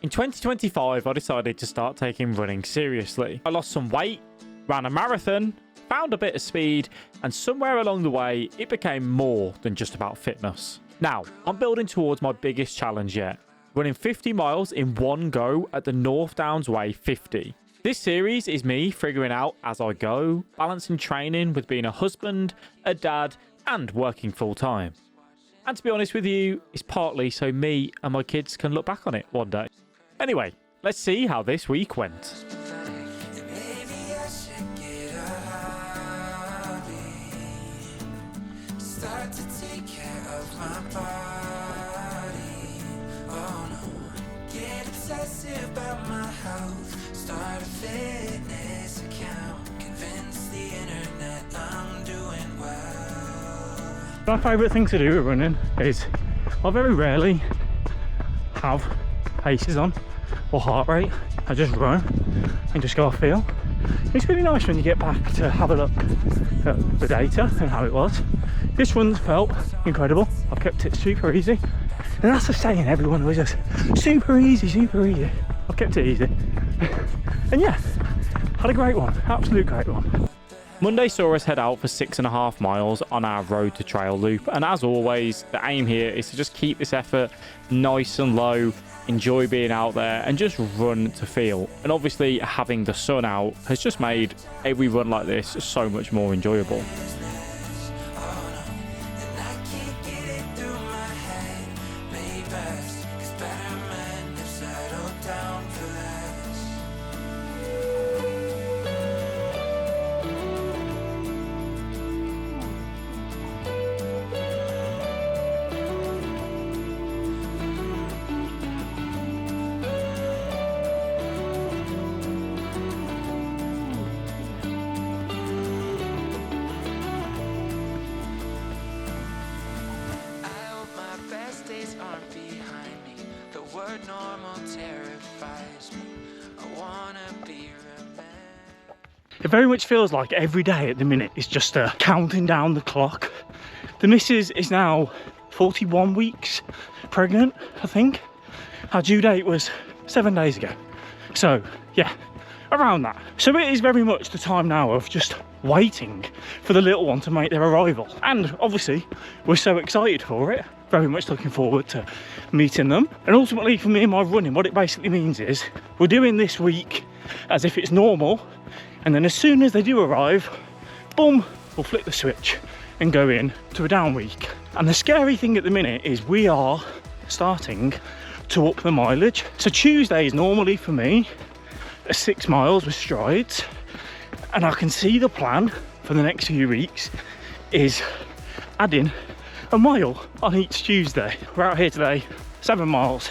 In 2025, I decided to start taking running seriously. I lost some weight, ran a marathon, found a bit of speed, and somewhere along the way, it became more than just about fitness. Now, I'm building towards my biggest challenge yet, running 50 miles in one go at the North Downs Way 50. This series is me figuring out as I go, balancing training with being a husband, a dad, and working full time. And to be honest with you, it's partly so me and my kids can look back on it one day. Anyway, let's see how this week went. My favourite thing to do with running is I very rarely have paces on or heart rate. I just run and just go off feel. It's really nice when you get back to have a look at the data and how it was. This run felt incredible. I've kept it super easy. And that's the saying, everyone was just super easy, super easy. I've kept it easy. And yeah, had a great one, absolute great one. Monday saw us head out for 6.5 miles on our road to trail loop, and as always the aim here is to just keep this effort nice and low, enjoy being out there and just run to feel. And obviously having the sun out has just made every run like this so much more enjoyable. It very much feels like every day at the minute is just counting down the clock. The missus is now 41 weeks pregnant, I think. Our due date was 7 days ago. So yeah, around that. So it is very much the time now of just waiting for the little one to make their arrival. And obviously we're so excited for it. Very much looking forward to meeting them. And ultimately for me and my running, what it basically means is we're doing this week as if it's normal. And then as soon as they do arrive, boom, we'll flip the switch and go in to a down week. And the scary thing at the minute is we are starting to up the mileage. So Tuesday is normally for me 6 miles with strides. And I can see the plan for the next few weeks is adding a mile on each Tuesday. We're out here today, 7 miles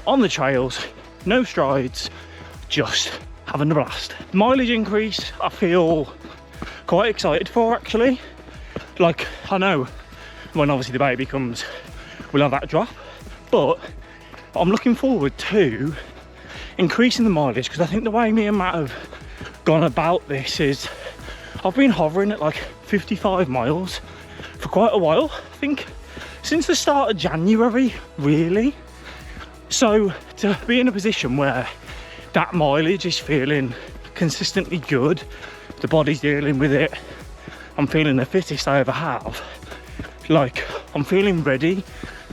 on the trails, no strides, just having a blast. Mileage increase, I feel quite excited for actually. Like, I know when obviously the baby comes, we'll have that drop, but I'm looking forward to increasing the mileage because I think the way me and Matt have gone about this is I've been hovering at like 55 miles for quite a while, I think since the start of January, really. So to be in a position where that mileage is feeling consistently good, the body's dealing with it, I'm feeling the fittest I ever have, like I'm feeling ready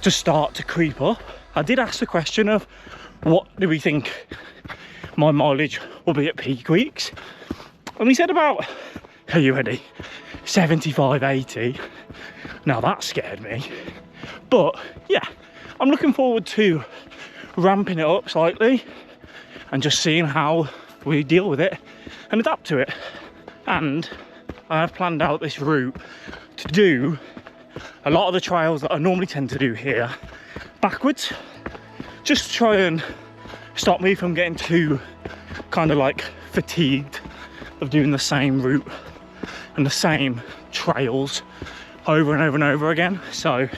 to start to creep up. I did ask the question of what do we think my mileage will be at peak weeks, and he said about, are you ready, 75, 80. Now that scared me, but yeah, I'm looking forward to ramping it up slightly and just seeing how we deal with it and adapt to it. And I have planned out this route to do a lot of the trails that I normally tend to do here backwards, just to try and stop me from getting too kind of like fatigued of doing the same route and the same trails over and over and over again. So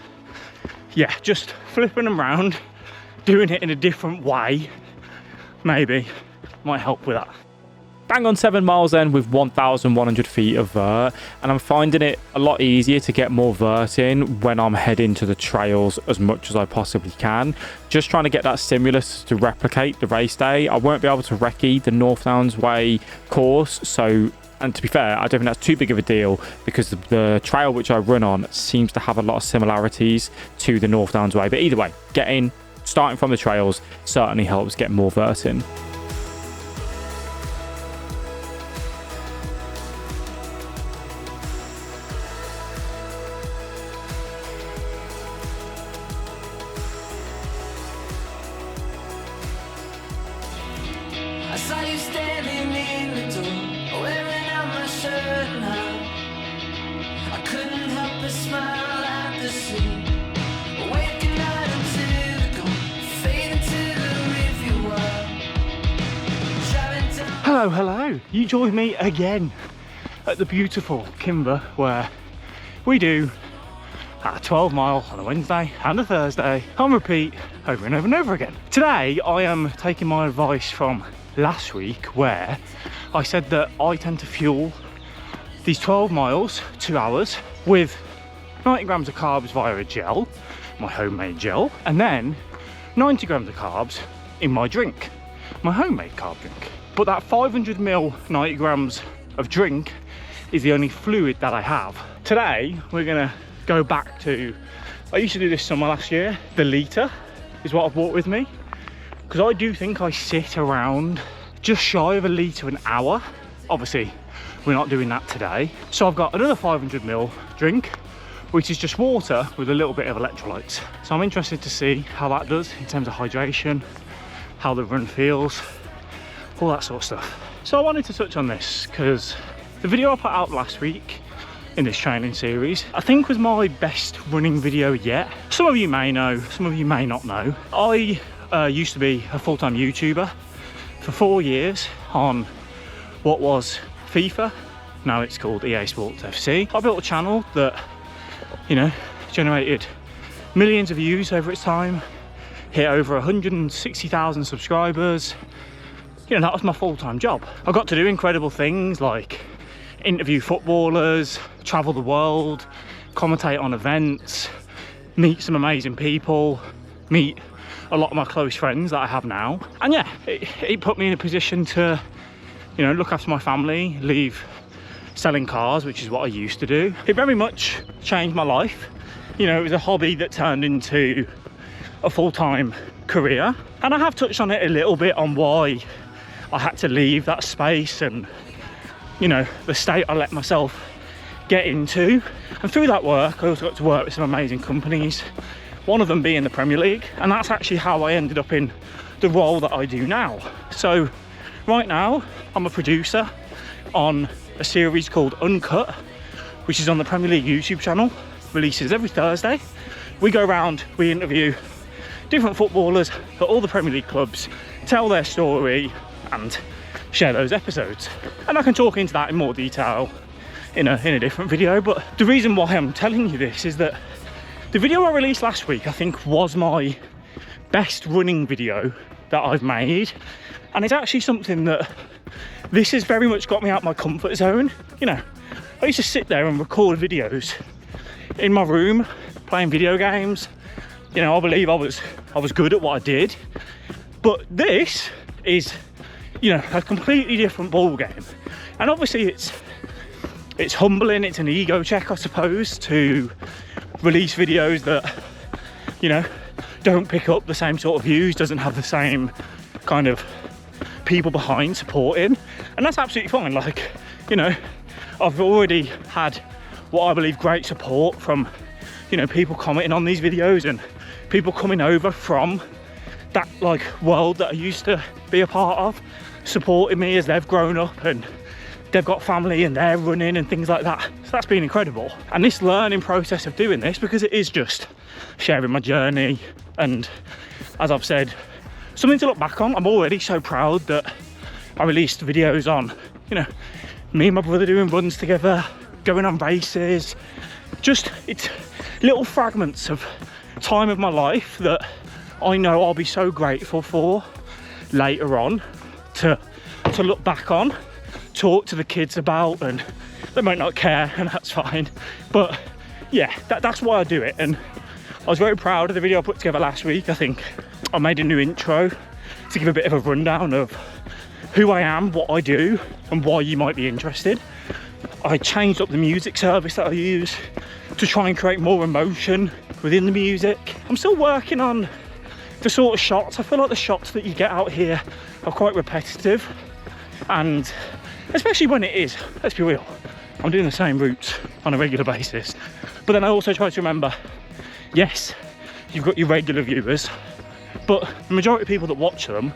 yeah, just flipping them around, doing it in a different way, maybe might help with that. bang on 7 miles then with 1,100 feet of vert, and I'm finding it a lot easier to get more vert in when I'm heading to the trails as much as I possibly can. Just trying to get that stimulus to replicate the race day. I won't be able to recce the North Downs Way course, so, and to be fair, I don't think that's too big of a deal because the trail which I run on seems to have a lot of similarities to the North Downs Way. But either way, starting from the trails certainly helps get more vert in. I saw you standing in the door, wearing out my shirt now. I couldn't help but smile at the scene. Waking night until the dawn, fade into the rearview wall. Driving down. Hello. You join me again at the beautiful Kimber, where we do a 12 mile on a Wednesday and a Thursday on repeat over and over and over again. Today I am taking my advice from last week, where I said that I tend to fuel these 12 miles, 2 hours, with 90 grams of carbs via a gel, my homemade gel, and then 90 grams of carbs in my drink, my homemade carb drink. But that 500 ml 90 grams of drink is the only fluid that I have. Today we're gonna go back to, I used to do this summer last year, the litre is what I've brought with me, because I do think I sit around just shy of a litre an hour. Obviously we're not doing that today, so I've got another 500 ml drink, which is just water with a little bit of electrolytes. So I'm interested to see how that does in terms of hydration, how the run feels, all that sort of stuff. So I wanted to touch on this because the video I put out last week in this training series, I think was my best running video yet. Some of you may know, some of you may not know. I used to be a full-time YouTuber for 4 years on what was FIFA, now it's called EA Sports FC. I built a channel that, you know, generated millions of views over its time, hit over 160,000 subscribers. You know, that was my full-time job. I got to do incredible things like interview footballers, travel the world, commentate on events, meet some amazing people, meet a lot of my close friends that I have now. And yeah, it put me in a position to, you know, look after my family, leave selling cars, which is what I used to do. It very much changed my life. You know, it was a hobby that turned into a full-time career. And I have touched on it a little bit on why I had to leave that space and, you know, the state I let myself get into. And through that work, I also got to work with some amazing companies, one of them being the Premier League, and that's actually how I ended up in the role that I do now. So right now I'm a producer on a series called Uncut, which is on the Premier League YouTube channel, releases every Thursday. We go around, we interview different footballers at all the Premier League clubs, tell their story and share those episodes. And I can talk into that in more detail in a different video, but the reason why I'm telling you this is that the video I released last week, I think, was my best running video that I've made, and it's actually something that this has very much got me out my comfort zone. You know, I used to sit there and record videos in my room playing video games. You know, I believe I was good at what I did, but this is, you know, a completely different ball game. And obviously it's humbling, it's an ego check, I suppose, to release videos that, you know, don't pick up the same sort of views, doesn't have the same kind of people behind supporting, and that's absolutely fine. Like, you know, I've already had what I believe great support from, you know, people commenting on these videos and people coming over from that like world that I used to be a part of, supporting me as they've grown up and they've got family and they're running and things like that. So that's been incredible. And this learning process of doing this, because it is just sharing my journey and, as I've said, something to look back on. I'm already so proud that I released videos on, you know, me and my brother doing runs together, going on races. Just, it's little fragments of time of my life that I know I'll be so grateful for later on to look back on talk to the kids about, and they might not care, and that's fine. But yeah, that's why I do it. And I was very proud of the video I put together last week. I think I made a new intro to give a bit of a rundown of who I am, what I do, and why you might be interested. I changed up the music service that I use to try and create more emotion within the music. I'm still working on the sort of shots. I feel like the shots that you get out here are quite repetitive, and especially when it is, let's be real, I'm doing the same routes on a regular basis. But then I also try to remember, yes, you've got your regular viewers, but the majority of people that watch them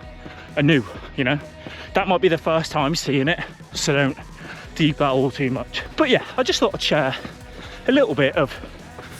are new, you know? That might be the first time seeing it, so don't deep that all too much. But yeah, I just thought I'd share a little bit of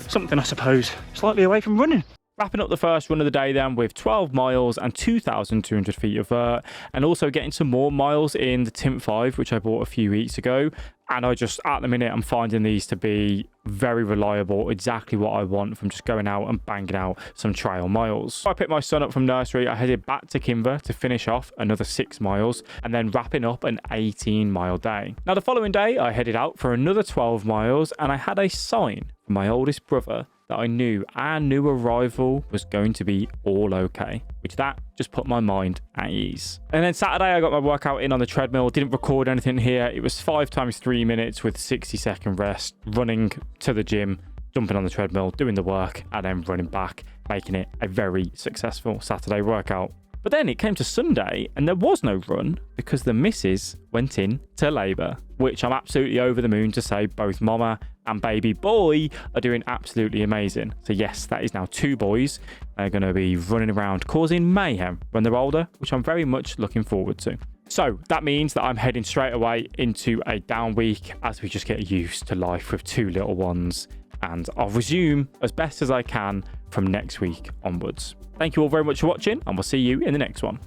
something, I suppose, slightly away from running. Wrapping up the first run of the day then with 12 miles and 2,200 feet of vert, and also getting some more miles in the Timp 5, which I bought a few weeks ago. And I just, at the minute, I'm finding these to be very reliable, exactly what I want from just going out and banging out some trail miles. I picked my son up from nursery. I headed back to Kimber to finish off another 6 miles and then wrapping up an 18-mile day. Now, the following day, I headed out for another 12 miles and I had a sign from my oldest brother that I knew our new arrival was going to be all okay, which that just put my mind at ease. And then Saturday, I got my workout in on the treadmill. Didn't record anything here. It was 5 times 3 minutes with 60-second rest, running to the gym, jumping on the treadmill, doing the work, and then running back, making it a very successful Saturday workout. But then it came to Sunday and there was no run because the missus went in to labour, which I'm absolutely over the moon to say both mama and baby boy are doing absolutely amazing. So yes, that is now 2 boys. They're going to be running around causing mayhem when they're older, which I'm very much looking forward to. So that means that I'm heading straight away into a down week as we just get used to life with 2 little ones. And I'll resume as best as I can from next week onwards. Thank you all very much for watching, and we'll see you in the next one.